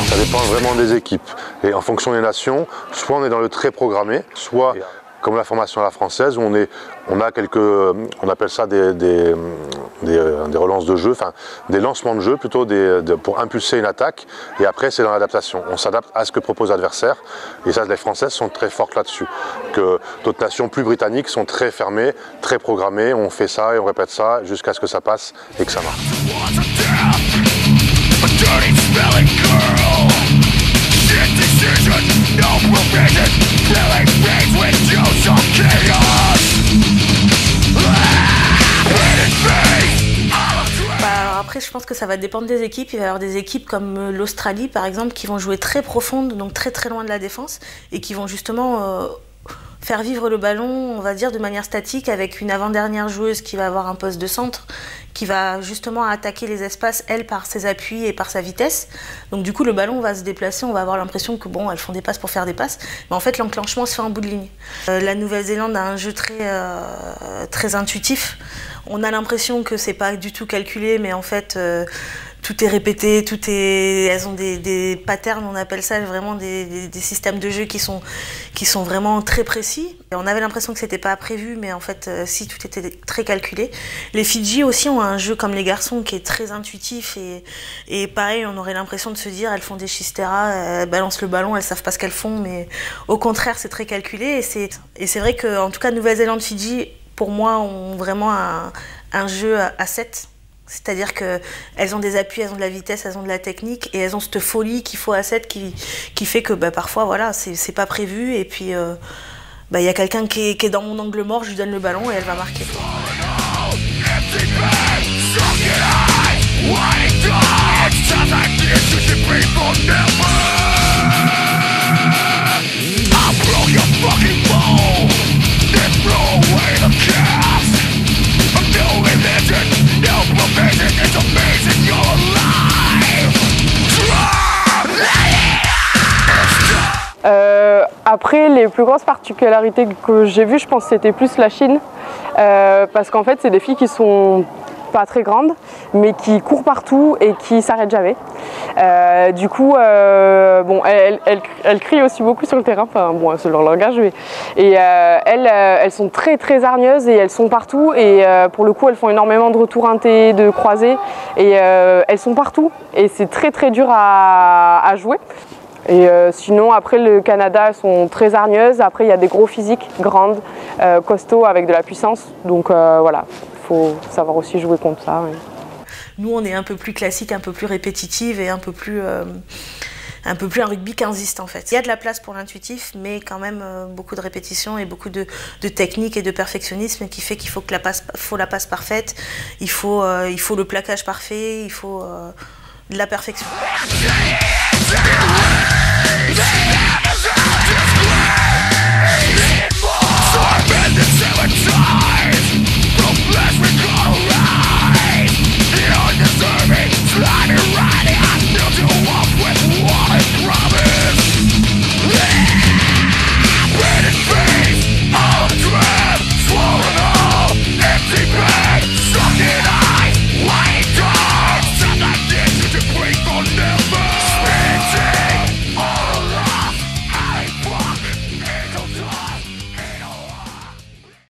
Ça dépend vraiment des équipes et en fonction des nations, soit on est dans le très programmé, soit comme la formation à la française où on a quelques, on appelle ça des relances de jeu, enfin des lancements de jeu plutôt pour impulser une attaque et après c'est dans l'adaptation. On s'adapte à ce que propose l'adversaire et ça les Françaises sont très fortes là-dessus. Que d'autres nations plus britanniques sont très fermées, très programmées, on fait ça et on répète ça jusqu'à ce que ça passe et que ça marche. Après, je pense que ça va dépendre des équipes. Il va y avoir des équipes comme l'Australie, par exemple, qui vont jouer très profonde, donc très très loin de la défense, et qui vont justement faire vivre le ballon, on va dire, de manière statique, avec une avant-dernière joueuse qui va avoir un poste de centre, qui va justement attaquer les espaces, elle, par ses appuis et par sa vitesse. Donc du coup, le ballon va se déplacer, on va avoir l'impression que bon, elles font des passes pour faire des passes, mais en fait, l'enclenchement se fait en bout de ligne. La Nouvelle-Zélande a un jeu très intuitif. On a l'impression que c'est pas du tout calculé, mais en fait, tout est répété, elles ont des patterns, on appelle ça vraiment des systèmes de jeu qui sont vraiment très précis. Et on avait l'impression que c'était pas prévu, mais en fait, si, tout était très calculé. Les Fidji aussi ont un jeu comme les garçons qui est très intuitif et pareil, on aurait l'impression de se dire, elles font des chisteras, elles balancent le ballon, elles savent pas ce qu'elles font, mais au contraire, c'est très calculé et c'est vrai que, en tout cas, Nouvelle-Zélande-Fidji, pour moi, ont vraiment un jeu à 7. C'est-à-dire qu'elles ont des appuis, elles ont de la vitesse, elles ont de la technique et elles ont cette folie qu'il faut à 7 qui fait que parfois, voilà, c'est pas prévu et puis y a quelqu'un qui est dans mon angle mort, je lui donne le ballon et elle va marquer. Après, les plus grosses particularités que j'ai vues, je pense que c'était plus la Chine, parce qu'en fait, c'est des filles qui sont pas très grandes, mais qui courent partout et qui s'arrêtent jamais. Du coup, elles crient aussi beaucoup sur le terrain, enfin bon, c'est leur langage, mais elles sont très très hargneuses et elles sont partout et pour le coup, elles font énormément de retours intés, de croisés et elles sont partout et c'est très très dur à jouer. Et sinon, après, le Canada, elles sont très hargneuses. Après, il y a des gros physiques, grandes, costauds, avec de la puissance. Donc voilà, il faut savoir aussi jouer contre ça. Ouais. Nous, on est un peu plus classique, un peu plus répétitive et un peu plus un rugby quinziste en fait. Il y a de la place pour l'intuitif, mais quand même beaucoup de répétitions et beaucoup de technique et de perfectionnisme qui fait qu'il faut la passe parfaite, il faut le plaquage parfait, il faut de la perfection.